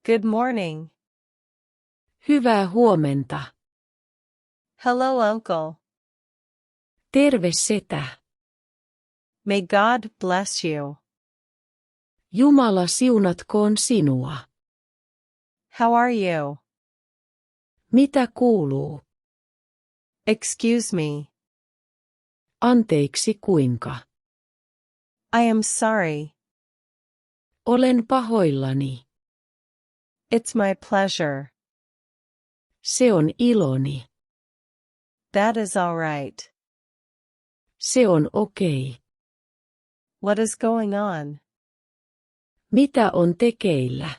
Good morning. Hyvää huomenta. Hello, Uncle. Terve setä. May God bless you. Jumala siunatkoon sinua. How are you? Mitä kuuluu? Excuse me. Anteeksi kuinka? I am sorry. Olen pahoillani. It's my pleasure. Se on iloni. That is all right. Se on okei. What is going on? Mitä on tekeillä?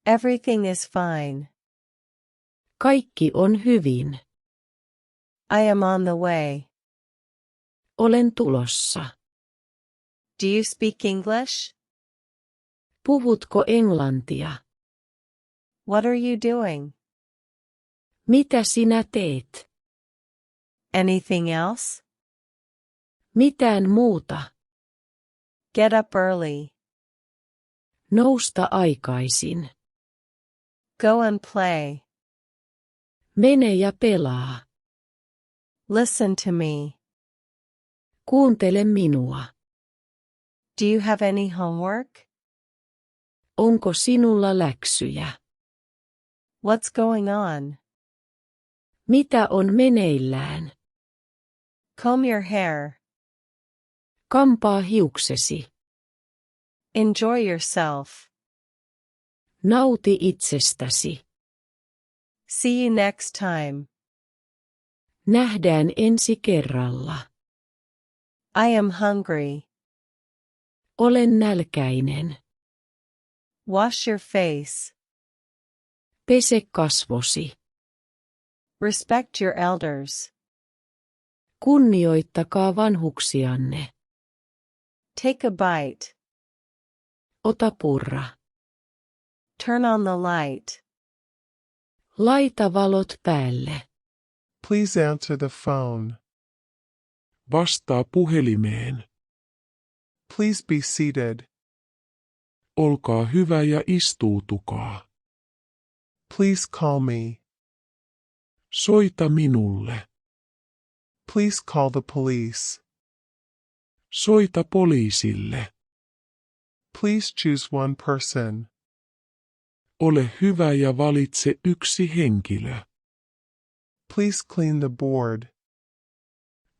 Everything is fine. Kaikki on hyvin. I am on the way. Olen tulossa. Do you speak English? Puhutko englantia? What are you doing? Mitä sinä teet? Anything else? Mitään muuta. Get up early. Nousta aikaisin. Go and play. Mene ja pelaa. Listen to me. Kuuntele minua. Do you have any homework? Onko sinulla läksyjä? What's going on? Mitä on meneillään? Comb your hair. Kampaa hiuksesi. Enjoy yourself. Nauti itsestäsi. See you next time. Nähdään ensi kerralla. I am hungry. Olen nälkäinen. Wash your face. Pese kasvosi. Respect your elders. Kunnioittakaa vanhuksianne. Take a bite. Ota purra. Turn on the light. Laita valot päälle. Please answer the phone. Vastaa puhelimeen. Please be seated. Olkaa hyvä ja istuutukaa. Please call me. Soita minulle. Please call the police. Soita poliisille. Please choose one person. Ole hyvä ja valitse yksi henkilö. Please clean the board.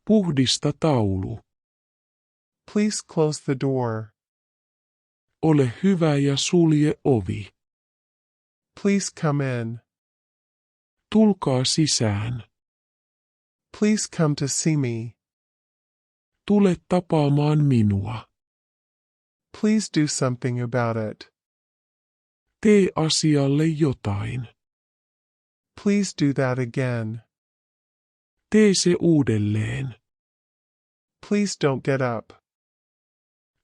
Puhdista taulu. Please close the door. Ole hyvä ja sulje ovi. Please come in. Tulkaa sisään. Please come to see me. Tule tapaamaan minua. Please do something about it. Tee asialle jotain. Please do that again. Tee se uudelleen. Please don't get up.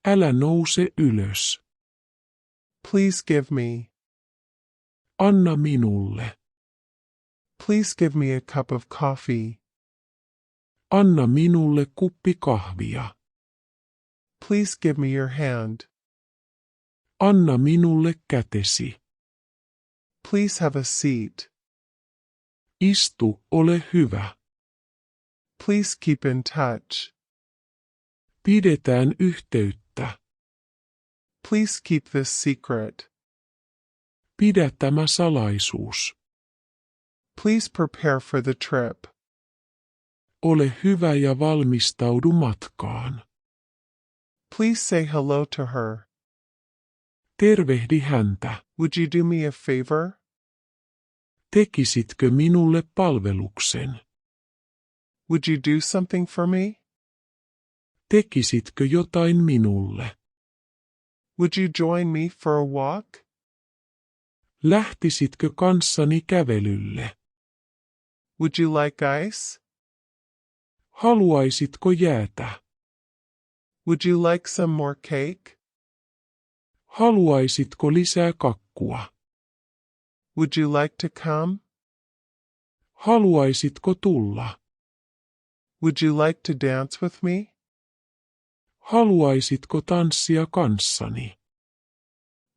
Älä nouse ylös. Please give me. Anna minulle. Please give me a cup of coffee. Anna minulle kuppi kahvia. Please give me your hand. Anna minulle kätesi. Please have a seat. Istu, ole hyvä. Please keep in touch. Pidetään yhteyttä. Please keep this secret. Pidä tämä salaisuus. Please prepare for the trip. Ole hyvä ja valmistaudu matkaan. Please say hello to her. Tervehdi häntä. Would you do me a favor? Tekisitkö minulle palveluksen? Would you do something for me? Tekisitkö jotain minulle? Would you join me for a walk? Lähtisitkö kanssani kävelylle? Would you like ice? Haluaisitko jäätä? Would you like some more cake? Haluaisitko lisää kakkua? Would you like to come? Haluaisitko tulla? Would you like to dance with me? Haluaisitko tanssia kanssani?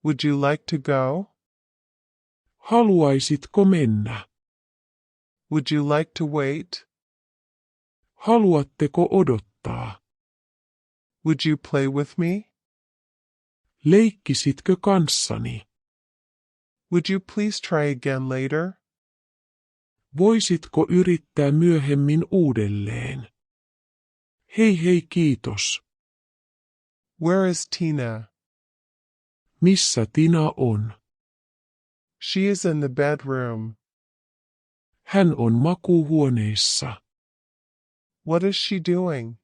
Would you like to go? Haluaisitko mennä? Would you like to wait? Haluatteko odottaa? Would you play with me? Leikkisitkö kanssani? Would you please try again later? Voisitko yrittää myöhemmin uudelleen? Hei kiitos. Where is Tina? Missä Tina on? She is in the bedroom. Hän on makuuhuoneessa. What is she doing?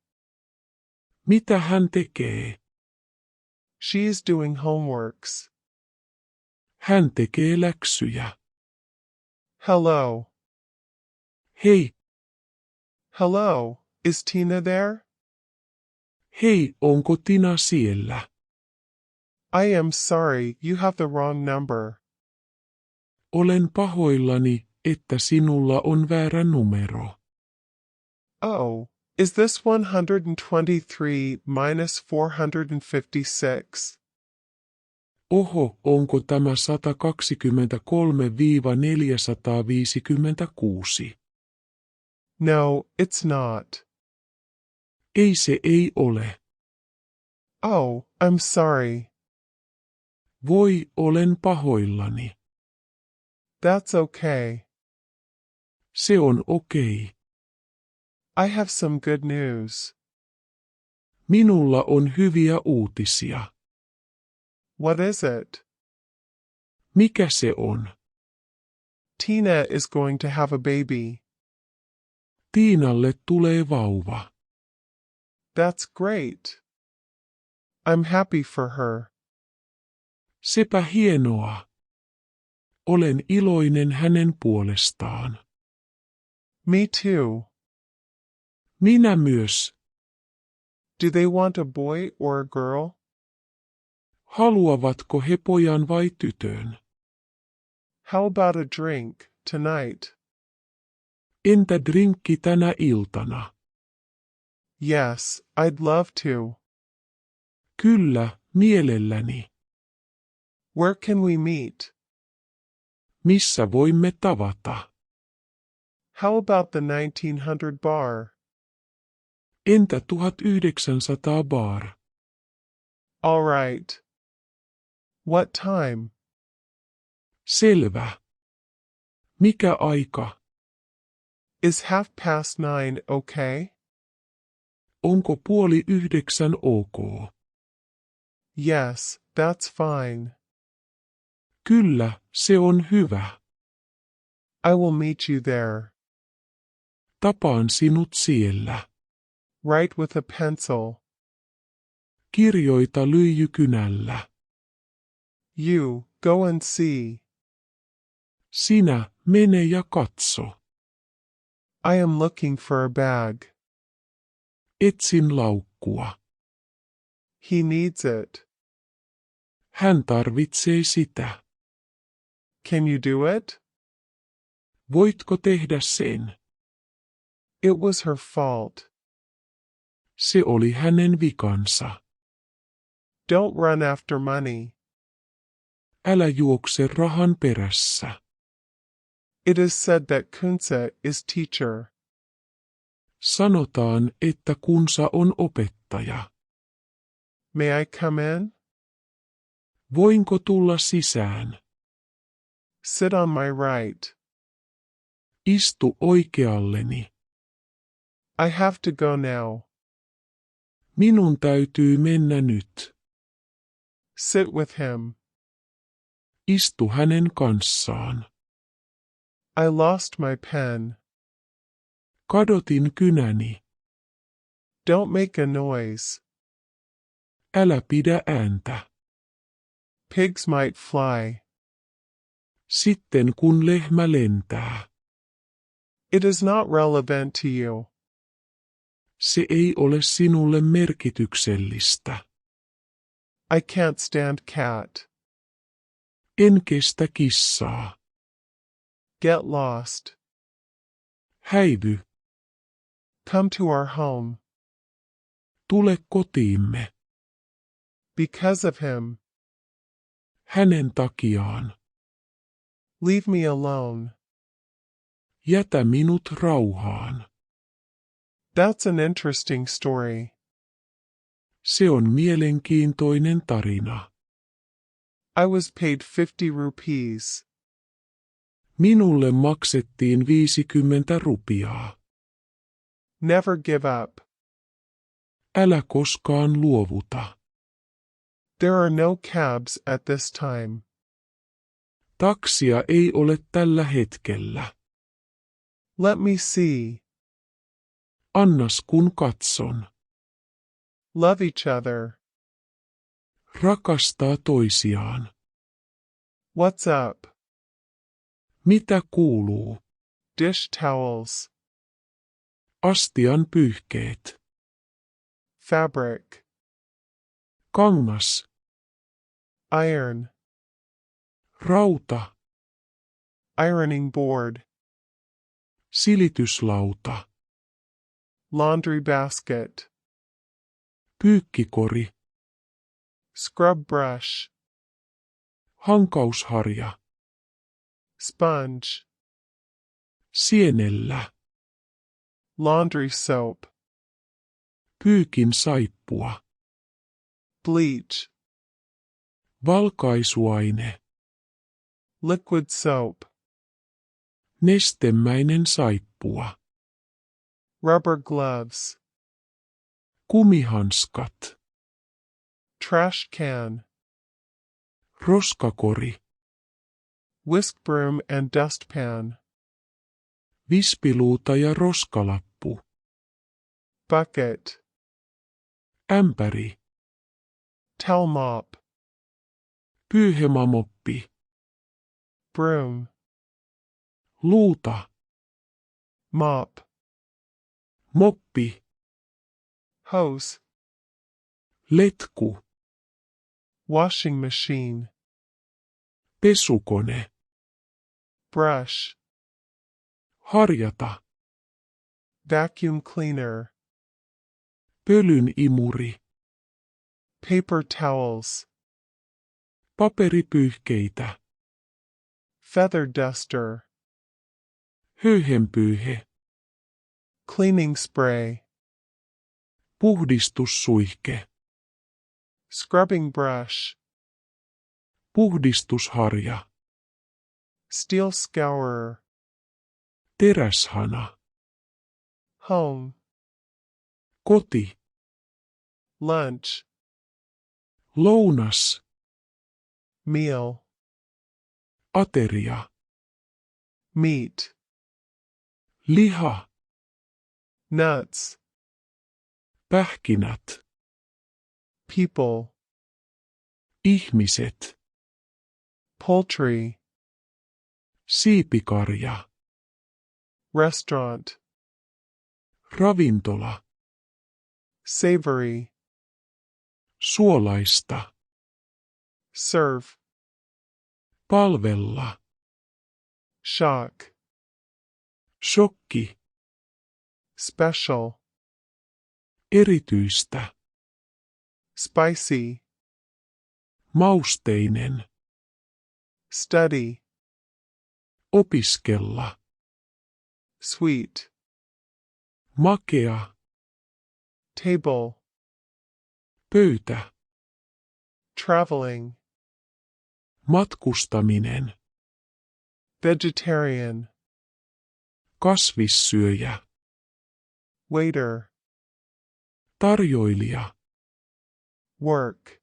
Mitä hän tekee? She is doing homeworks. Hän tekee läksyjä. Hello. Hei, Hello. Is Tina there? hei, onko Tina siellä? I am sorry, you have the wrong number. Olen pahoillani, että sinulla on väärä numero. Oh, is this 123 minus 456? Oho, onko tämä 123-456? No, it's not. Ei se ei ole. Oh, I'm sorry. Voi, olen pahoillani. That's okay. Se on okei. I have some good news. Minulla on hyviä uutisia. What is it? Mikä se on? Tina is going to have a baby. Tiinalle tulee vauva. That's great. I'm happy for her. Sepä hienoa. Olen iloinen hänen puolestaan. Me too. Minä myös. Do they want a boy or a girl? Haluavatko he pojan vai tytön? How about a drink tonight? Entä drinkki tänä iltana? Yes, I'd love to. Kyllä, mielelläni. Where can we meet? Missä voimme tavata? How about the 1900 bar? Entä 1900 bar? All right. What time? Selvä. Mikä aika? Is 9:30 okay? Onko 8:30 ok? Yes, that's fine. Kyllä, se on hyvä. I will meet you there. Tapaan sinut siellä. Write with a pencil. Kirjoita lyijykynällä. You, go and see. Sinä, mene ja katso. I am looking for a bag. Etsin laukkua. He needs it. Hän tarvitsee sitä. Can you do it? Voitko tehdä sen? It was her fault. Se oli hänen vikansa. Don't run after money. Älä juokse rahan perässä. It is said that Kunsa is teacher. Sanotaan, että kunsa on opettaja. May I come in? Voinko tulla sisään? Sit on my right. Istu oikealleni. I have to go now. Minun täytyy mennä nyt. Sit with him. Istu hänen kanssaan. I lost my pen. Kadotin kynäni. Don't make a noise. Älä pidä ääntä. Pigs might fly. Sitten kun lehmä lentää. It is not relevant to you. Se ei ole sinulle merkityksellistä. I can't stand cat. En kestä kissaa. Get lost. Häivy. Come to our home. Tule kotiimme. Because of him. Hänen takiaan. Leave me alone. Jätä minut rauhaan. That's an interesting story. Se on mielenkiintoinen tarina. I was paid 50 rupees. Minulle maksettiin 50 rupiaa. Never give up. Älä koskaan luovuta. There are no cabs at this time. Taksia ei ole tällä hetkellä. Let me see. Annas kun katson. Love each other. Rakastaa toisiaan. What's up? Mitä kuuluu? Dish towels. Astian pyyhkeet. Fabric. Kangas. Iron. Rauta. Ironing board. Silityslauta. Laundry basket. Pyykkikori. Scrub brush. Hankausharja. Sponge. Sienellä. Laundry soap. Pyykin saippua. Bleach. Valkaisuaine. Liquid soap. Nestemäinen saippua. Rubber gloves. Kumihanskat. Trash can. Roskakori. Whisk broom and dustpan. Vispiluuta ja roskalappu. Bucket. Ämpäri. Towel mop. Pyyhemamoppi. Broom. Luuta. Mop. Moppi. Hose. Letku. Washing machine. Pesukone. Brush. Harjata. Vacuum cleaner. Pölyn imuri. Paper towels. Paperipyyhkeitä. Feather duster. Höyhenpyyhe. Cleaning spray. Puhdistussuihke. Scrubbing brush. Puhdistusharja. Steel scourer. Teräshana. Home. Koti. Lunch. Lounas. Meal. Ateria. Meat. Liha. Nuts. Pähkinät. People. Ihmiset. Poultry. Siipikarja. Restaurant. Ravintola. Savory. Suolaista. Serve. Palvella. Shock. Shokki. Special. Erityistä. Spicy. Mausteinen. Study. Opiskella. Sweet. Makea. Table. Pöytä. Traveling. Matkustaminen. Vegetarian. Kasvissyöjä. Waiter. Tarjoilija. Work.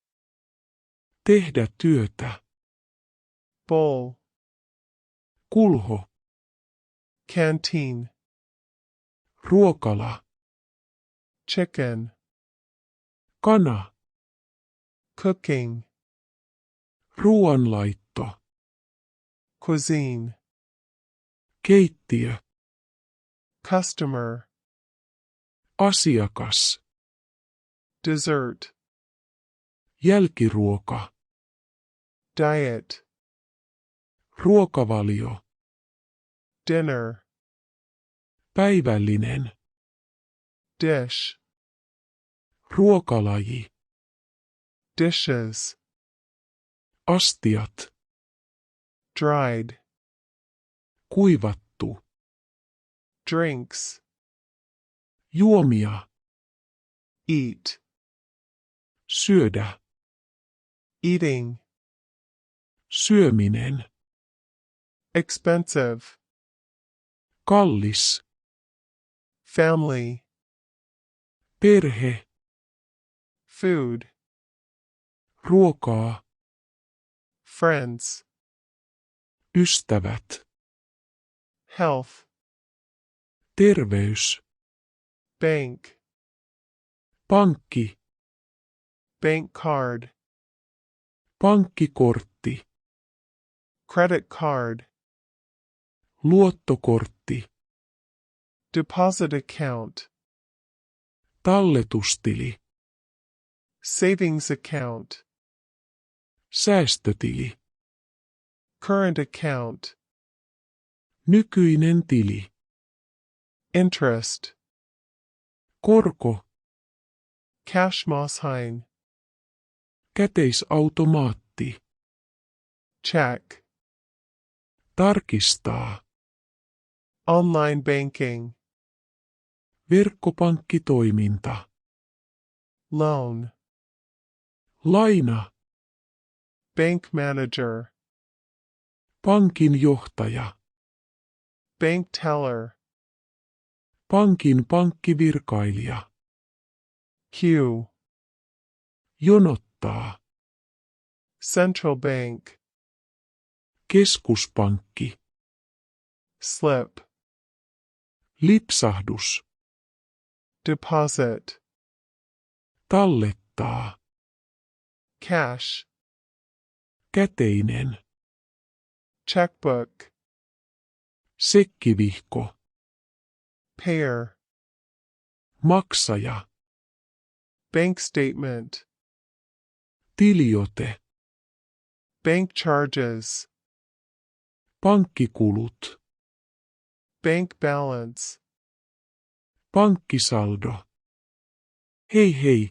Tehdä työtä. Bowl. Kulho. Canteen. Ruokala. Chicken. Kana. Cooking. Ruoanlaitto. Cuisine. Keittiö. Customer. Asiakas. Dessert. Jälkiruoka. Diet. Ruokavalio. Dinner. Päivällinen. Dish. Ruokalaji. Dishes. Astiat. Dried. Kuivattu. Drinks. Juomia. Eat. Syödä. Eating. Syöminen. Expensive. Kallis. Family. Perhe. Food. Ruokaa. Friends. Ystävät. Health. Terveys. Bank. Pankki. Bank card. Pankkikortti. Credit card. Luottokortti. Deposit account. Talletustili. Savings account. Säästötili. Current account. Nykyinen tili. Interest. Korko. Cashmaskin. Käteisautomaatti. Check. Tarkistaa. Online banking. Verkkopankkitoiminta. Loan. Laina. Bank manager. Pankin johtaja. Bank teller. Pankin pankkivirkailija. Queue. Jonottaa. Central bank. Keskuspankki. Slip. Lipsahdus. Deposit. Tallettaa. Cash. Käteinen. Checkbook. Sekkivihko. Payer. Maksaja. Bank statement. Tiliote. Bank charges. Pankkikulut. Bank balance. Pankkisaldo. Hei hei,